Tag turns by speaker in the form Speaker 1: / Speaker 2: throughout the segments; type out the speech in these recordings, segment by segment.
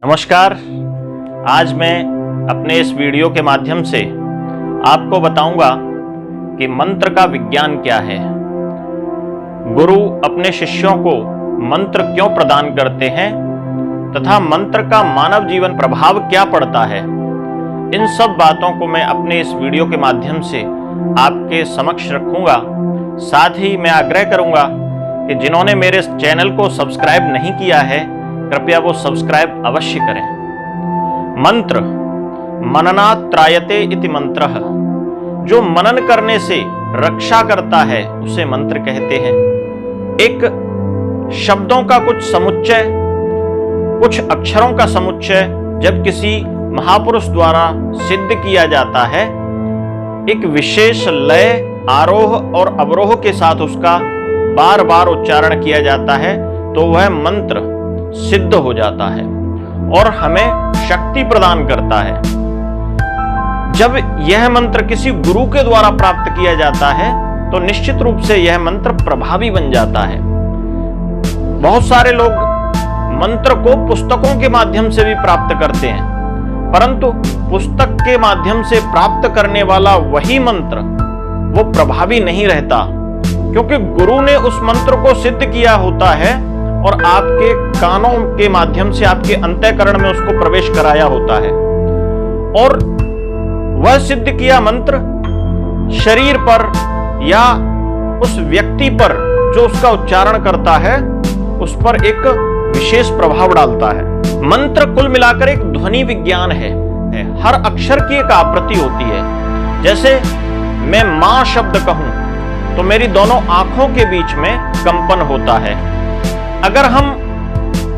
Speaker 1: नमस्कार। आज मैं अपने इस वीडियो के माध्यम से आपको बताऊंगा कि मंत्र का विज्ञान क्या है, गुरु अपने शिष्यों को मंत्र क्यों प्रदान करते हैं तथा मंत्र का मानव जीवन प्रभाव क्या पड़ता है। इन सब बातों को मैं अपने इस वीडियो के माध्यम से आपके समक्ष रखूंगा। साथ ही मैं आग्रह करूंगा कि जिन्होंने मेरे चैनल को सब्सक्राइब नहीं किया है, कृपया वो सब्सक्राइब अवश्य करें। मंत्र मननात् त्रायते इति मंत्रः, जो मनन करने से रक्षा करता है उसे मंत्र कहते हैं। एक शब्दों का कुछ समुच्चय, कुछ अक्षरों का समुच्चय जब किसी महापुरुष द्वारा सिद्ध किया जाता है, एक विशेष लय, आरोह और अवरोह के साथ उसका बार बार उच्चारण किया जाता है, तो वह मंत्र सिद्ध हो जाता है और हमें शक्ति प्रदान करता है। जब यह मंत्र किसी गुरु के द्वारा प्राप्त किया जाता है तो निश्चित रूप से यह मंत्र प्रभावी बन जाता है। बहुत सारे लोग मंत्र को पुस्तकों के माध्यम से भी प्राप्त करते हैं, परंतु पुस्तक के माध्यम से प्राप्त करने वाला वही मंत्र वो प्रभावी नहीं रहता, क्योंकि गुरु ने उस मंत्र को सिद्ध किया होता है और आपके कानों के माध्यम से आपके अंतःकरण में उसको प्रवेश कराया होता है, और वह सिद्ध किया मंत्र शरीर पर या उस व्यक्ति पर जो उसका उच्चारण करता है उस पर एक विशेष प्रभाव डालता है। मंत्र कुल मिलाकर एक ध्वनि विज्ञान है। हर अक्षर की एक आवृत्ति होती है। जैसे मैं मां शब्द कहूं तो मेरी दोनों आंखों के बीच में कंपन होता है। अगर हम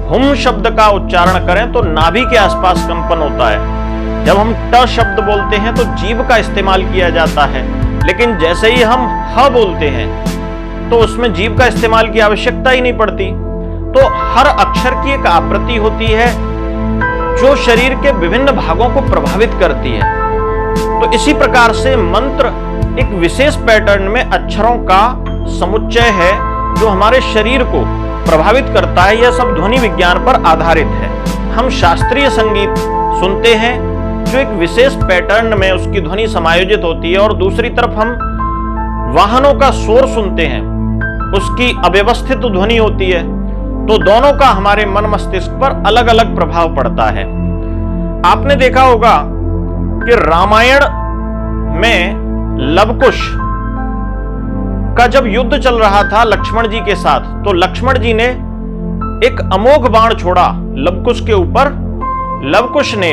Speaker 1: हुम शब्द का उच्चारण करें तो नाभि के आसपास कंपन होता है। जब हम ट शब्द बोलते हैं तो जीभ का इस्तेमाल किया जाता है, लेकिन जैसे ही हम ह बोलते हैं तो उसमें जीभ का इस्तेमाल की आवश्यकता ही नहीं पड़ती। तो हर अक्षर की एक आवृत्ति होती है जो शरीर के विभिन्न भागों को प्रभावित करती है। तो इसी प्रकार से मंत्र एक विशेष पैटर्न में अक्षरों का समुच्चय है जो हमारे शरीर को प्रभावित करता है। यह सब ध्वनि विज्ञान पर आधारित है। हम शास्त्रीय संगीत सुनते हैं जो एक विशेष पैटर्न में उसकी ध्वनि समायोजित होती है, और दूसरी तरफ हम वाहनों का शोर सुनते हैं, उसकी अव्यवस्थित ध्वनि होती है। तो दोनों का हमारे मन मस्तिष्क पर अलग अलग प्रभाव पड़ता है। आपने देखा होगा कि रामायण में लवकुश का जब युद्ध चल रहा था लक्ष्मण जी के साथ, तो लक्ष्मण जी ने एक अमोघ बाण छोड़ा लवकुश के ऊपर। लवकुश ने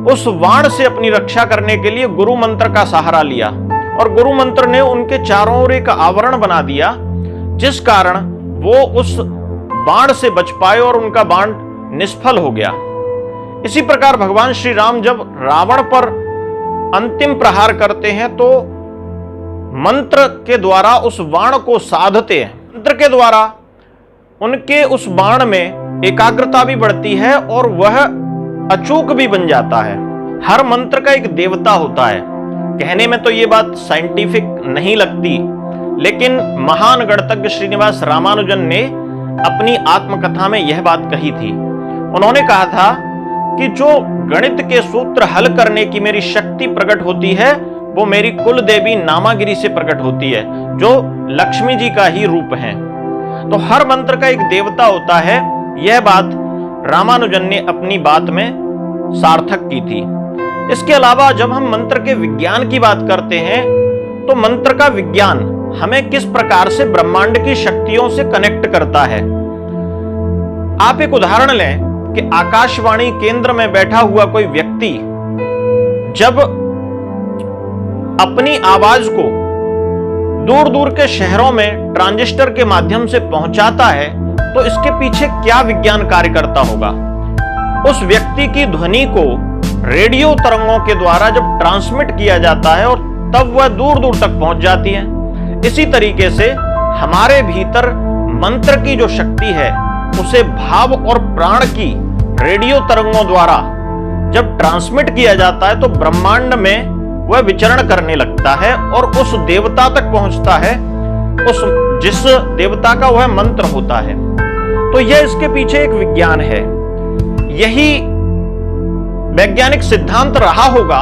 Speaker 1: उस बाण से अपनी रक्षा करने के लिए गुरु मंत्र का सहारा लिया, और गुरु मंत्र ने उनके चारों ओर एक आवरण बना दिया, जिस कारण वो उस बाण से बच पाए और उनका बाण निष्फल हो गया। इसी प्रकार भगवान श्री राम जब रावण पर अंतिम प्रहार करते हैं तो मंत्र के द्वारा उस बाण को साधते हैं। मंत्र के द्वारा उनके उस बाण में एकाग्रता भी बढ़ती है और वह अचूक भी बन जाता है। हर मंत्र का एक देवता होता है। कहने में तो ये बात साइंटिफिक नहीं लगती, लेकिन महान गणितज्ञ श्रीनिवास रामानुजन ने अपनी आत्मकथा में यह बात कही थी। उन्होंने कहा था कि जो गणित के सूत्र हल करने की मेरी शक्ति प्रकट होती है वो मेरी कुल देवी नामागिरी से प्रकट होती है, जो लक्ष्मी जी का ही रूप है। तो हर मंत्र का एक देवता होता है। यह बात रामानुजन ने अपनी बात में सार्थक की थी। इसके अलावा जब हम मंत्र के विज्ञान की बात करते हैं तो मंत्र का विज्ञान हमें किस प्रकार से ब्रह्मांड की शक्तियों से कनेक्ट करता है। आप एक उदाहरण लें कि आकाशवाणी केंद्र में बैठा हुआ कोई व्यक्ति जब अपनी आवाज को दूर दूर के शहरों में ट्रांजिस्टर के माध्यम से पहुंचाता है तो इसके पीछे क्या विज्ञान कार्य करता होगा। उस व्यक्ति की ध्वनि को रेडियो तरंगों के द्वारा जब ट्रांसमिट किया जाता है और तब वह दूर दूर तक पहुंच जाती है। इसी तरीके से हमारे भीतर मंत्र की जो शक्ति है उसे भाव और प्राण की रेडियो तरंगों द्वारा जब ट्रांसमिट किया जाता है तो ब्रह्मांड में वह विचरण करने लगता है और उस देवता तक पहुंचता है, उस जिस देवता का वह मंत्र होता है। तो यह इसके पीछे एक विज्ञान है। यही वैज्ञानिक सिद्धांत रहा होगा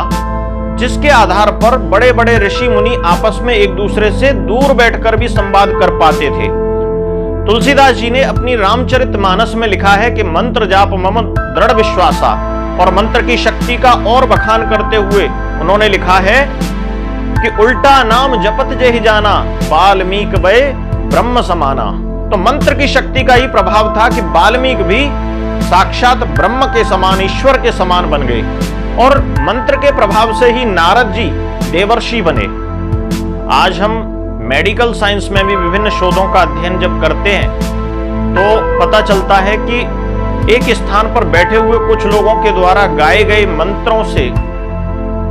Speaker 1: जिसके आधार पर बड़े बड़े ऋषि मुनि आपस में एक दूसरे से दूर बैठकर भी संवाद कर पाते थे। तुलसीदास जी ने अपनी रामचरितमानस में लिखा है कि मंत्र जाप मम दृढ़ विश्वासा, और मंत्र की शक्ति का और बखान करते हुए उन्होंने लिखा है कि उल्टा नाम जपत जेहि जाना, वाल्मीकि बय ब्रह्म समाना। तो मंत्र की शक्ति का ही प्रभाव था कि वाल्मीकि भी साक्षात ब्रह्म के समान, ईश्वर के समान बन गए, और मंत्र के प्रभाव से ही नारद जी देवर्षि बने। आज हम मेडिकल साइंस में भी विभिन्न शोधों का अध्ययन जब करते हैं तो पता चलता है कि एक स्थान पर बैठे हुए कुछ लोगों के द्वारा गाए गए मंत्रों से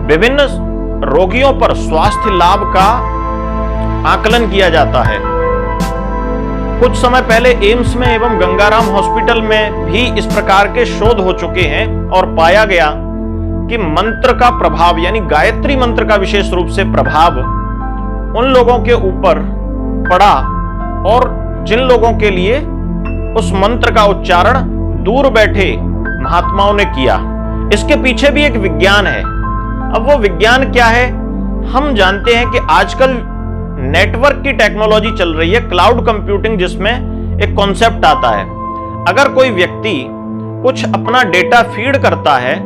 Speaker 1: विभिन्न रोगियों पर स्वास्थ्य लाभ का आकलन किया जाता है। कुछ समय पहले एम्स में एवं गंगाराम हॉस्पिटल में भी इस प्रकार के शोध हो चुके हैं और पाया गया कि मंत्र का प्रभाव, यानी गायत्री मंत्र का विशेष रूप से प्रभाव उन लोगों के ऊपर पड़ा और जिन लोगों के लिए उस मंत्र का उच्चारण दूर बैठे महात्माओं ने किया। इसके पीछे भी एक विज्ञान है। अब वो विज्ञान क्या है? हम जानते हैं कि आजकल नेटवर्क की टेक्नोलॉजी चल रही है, क्लाउड कंप्यूटिंग, जिसमें एक कॉन्सेप्ट आता है, अगर कोई व्यक्ति कुछ अपना डेटा फीड करता है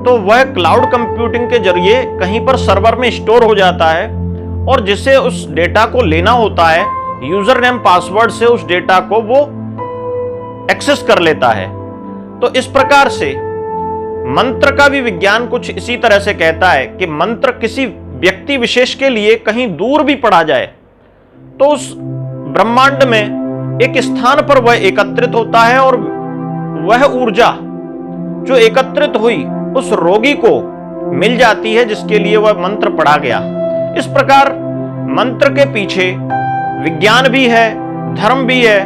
Speaker 1: तो वह क्लाउड कंप्यूटिंग के जरिए कहीं पर सर्वर में स्टोर हो जाता है, और जिसे उस डेटा को लेना होता है यूजर नेम पासवर्ड से उस डेटा को वो एक्सेस कर लेता है। तो इस प्रकार से मंत्र का भी विज्ञान कुछ इसी तरह से कहता है कि मंत्र किसी व्यक्ति विशेष के लिए कहीं दूर भी पड़ा जाए तो उस ब्रह्मांड में एक स्थान पर वह एकत्रित होता है, और वह ऊर्जा जो एकत्रित हुई उस रोगी को मिल जाती है जिसके लिए वह मंत्र पढ़ा गया। इस प्रकार मंत्र के पीछे विज्ञान भी है, धर्म भी है,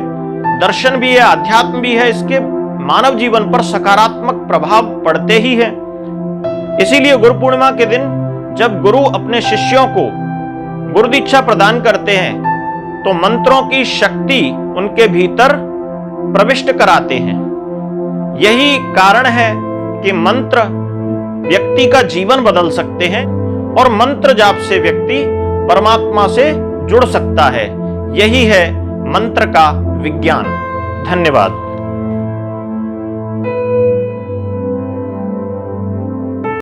Speaker 1: दर्शन भी है, अध्यात्म भी है। इसके मानव जीवन पर सकारात्मक प्रभाव पड़ते ही है। इसीलिए गुरु पूर्णिमा के दिन जब गुरु अपने शिष्यों को गुरु दीक्षा प्रदान करते हैं तो मंत्रों की शक्ति उनके भीतर प्रविष्ट कराते हैं। यही कारण है कि मंत्र व्यक्ति का जीवन बदल सकते हैं और मंत्र जाप से व्यक्ति परमात्मा से जुड़ सकता है। यही है मंत्र का विज्ञान। धन्यवाद।